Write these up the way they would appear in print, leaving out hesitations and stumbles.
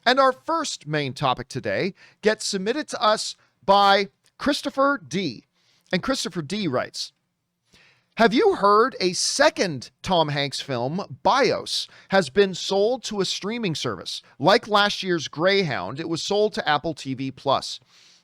And our first main topic today gets submitted to us by Christopher D. And Christopher D writes, have you heard a second Tom Hanks film, Bios, has been sold to a streaming service? Like last year's Greyhound, it was sold to Apple TV+.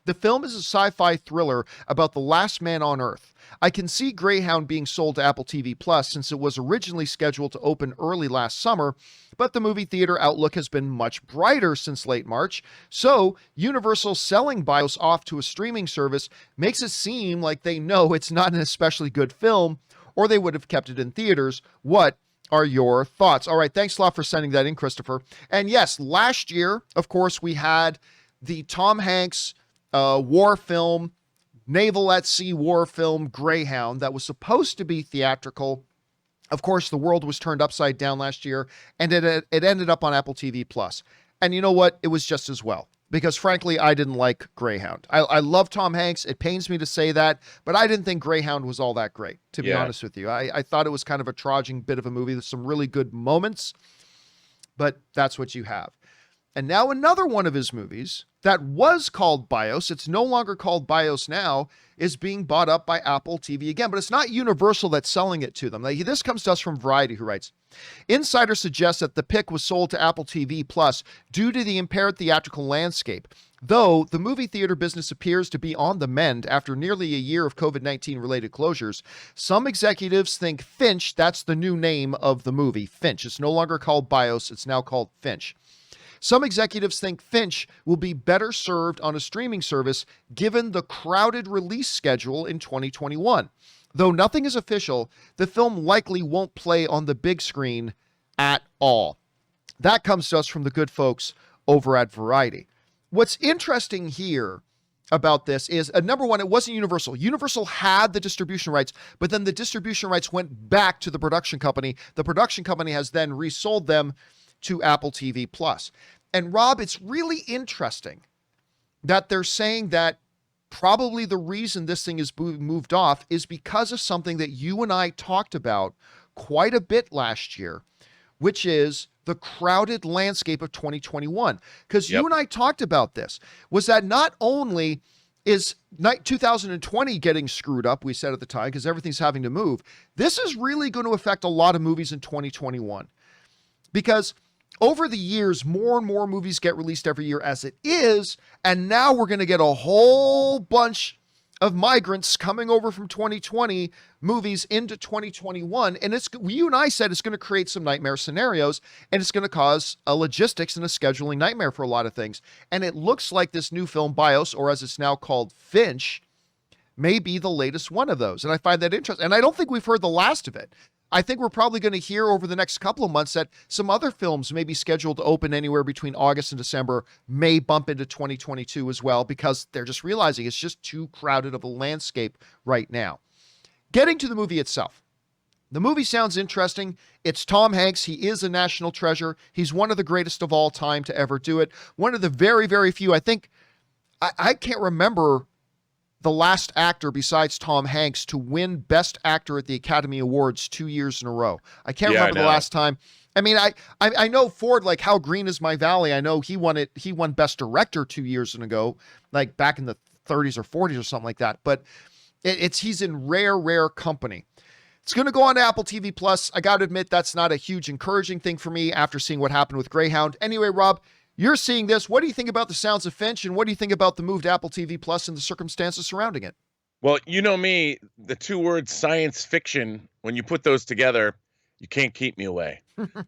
The film is a sci-fi thriller about the last man on Earth. I can see Greyhound being sold to Apple TV+, since it was originally scheduled to open early last summer, but the movie theater outlook has been much brighter since late March, so Universal selling Bios off to a streaming service makes it seem like they know it's not an especially good film, or they would have kept it in theaters. What are your thoughts? All right, thanks a lot for sending that in, Christopher. And yes, last year, of course, we had the Tom Hanks war film, naval at sea war film, Greyhound, that was supposed to be theatrical. Of course, the world was turned upside down last year, and it ended up on Apple TV+. And you know what? It was just as well. Because frankly, I didn't like Greyhound. I love Tom Hanks. It pains me to say that, but I didn't think Greyhound was all that great, to be honest with you. I thought it was kind of a trudging bit of a movie with some really good moments, but that's what you have. And now another one of his movies that was called Bios, it's no longer called Bios now, is being bought up by Apple TV again, but it's not Universal that's selling it to them. Now, this comes to us from Variety, who writes, insider suggests that the pick was sold to Apple TV Plus due to the impaired theatrical landscape. Though the movie theater business appears to be on the mend after nearly a year of COVID-19 related closures, some executives think Finch, that's the new name of the movie, Finch. It's no longer called Bios, it's now called Finch. Some executives think Finch will be better served on a streaming service given the crowded release schedule in 2021. Though nothing is official, the film likely won't play on the big screen at all. That comes to us from the good folks over at Variety. What's interesting here about this is, number one, it wasn't Universal. Universal had the distribution rights, but then the distribution rights went back to the production company. The production company has then resold them to Apple TV Plus. And Rob, it's really interesting that they're saying that probably the reason this thing is moved off is because of something that you and I talked about quite a bit last year, which is the crowded landscape of 2021. Because you and I talked about this, was that not only is 2020 getting screwed up, we said at the time, because everything's having to move, this is really going to affect a lot of movies in 2021. Because over the years, more and more movies get released every year as it is, and now we're going to get a whole bunch of migrants coming over from 2020 movies into 2021, and you and I said it's going to create some nightmare scenarios, and it's going to cause a logistics and a scheduling nightmare for a lot of things. And it looks like this new film, Bios, or as it's now called, Finch, may be the latest one of those, and I find that interesting. And I don't think we've heard the last of it. I think we're probably going to hear over the next couple of months that some other films may be scheduled to open anywhere between August and December, may bump into 2022 as well, because they're just realizing it's just too crowded of a landscape right now. Getting to the movie itself. The movie sounds interesting. It's Tom Hanks. He is a national treasure. He's one of the greatest of all time to ever do it. One of the very, very few, I think, I can't remember the last actor besides Tom Hanks to win Best Actor at the Academy Awards 2 years in a row. I can't remember the last time. I mean, I know Ford, like How Green Is My Valley. I know he won it. He won Best Director 2 years ago, like back in the 30s or 40s or something like that. But he's in rare company. It's going to go on to Apple TV Plus. I got to admit, that's not a huge encouraging thing for me after seeing what happened with Greyhound. Anyway, Rob, you're seeing this. What do you think about the sounds of Finch, and what do you think about the move to Apple TV Plus and the circumstances surrounding it? Well, you know me, the two words science fiction, when you put those together, you can't keep me away.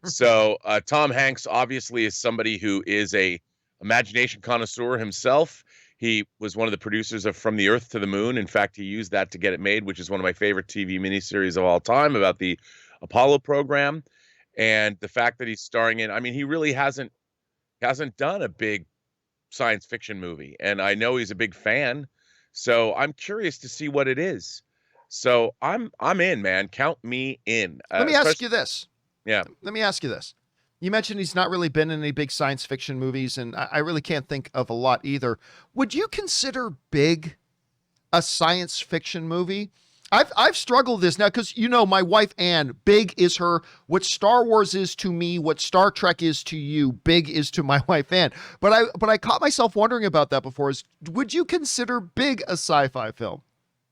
So Tom Hanks obviously is somebody who is a imagination connoisseur himself. He was one of the producers of From the Earth to the Moon. In fact, he used that to get it made, which is one of my favorite TV miniseries of all time about the Apollo program. And the fact that he's starring in, I mean, he really hasn't done a big science fiction movie. And I know he's a big fan. So I'm curious to see what it is. So I'm in, man. Count me in. Let me ask you this. Yeah. Let me ask you this. You mentioned he's not really been in any big science fiction movies, and I really can't think of a lot either. Would you consider Big a science fiction movie? I've struggled with this now because my wife Ann, big is her. What Star Wars is to me, what Star Trek is to you, big is to my wife Ann. But I caught myself wondering about that before. Would you consider Big a sci-fi film?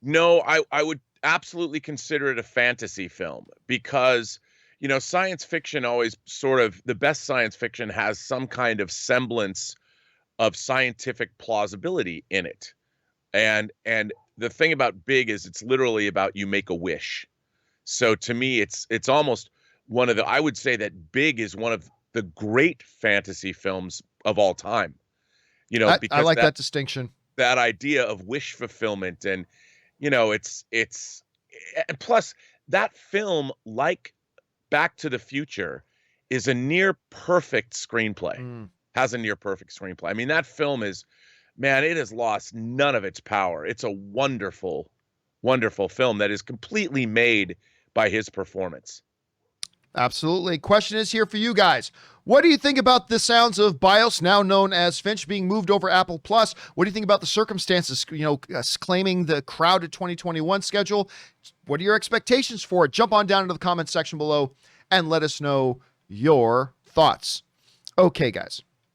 No, I would absolutely consider it a fantasy film because, science fiction always sort of the best science fiction has some kind of semblance of scientific plausibility in it. And the thing about Big is it's literally about you make a wish. So to me, it's almost one of the I would say that Big is one of the great fantasy films of all time. I Because like that distinction. that idea of wish fulfillment and it's and plus that film, like Back to the Future, is a near perfect screenplay. Mm. Has a near perfect screenplay. I mean, that film is, man, it has lost none of its power. It's a wonderful, wonderful film that is completely made by his performance. Absolutely. Question is here for you guys. What do you think about the sounds of BIOS, now known as Finch, being moved over Apple Plus? What do you think about the circumstances, claiming the crowded 2021 schedule? What are your expectations for it? Jump on down into the comments section below and let us know your thoughts. Okay, guys.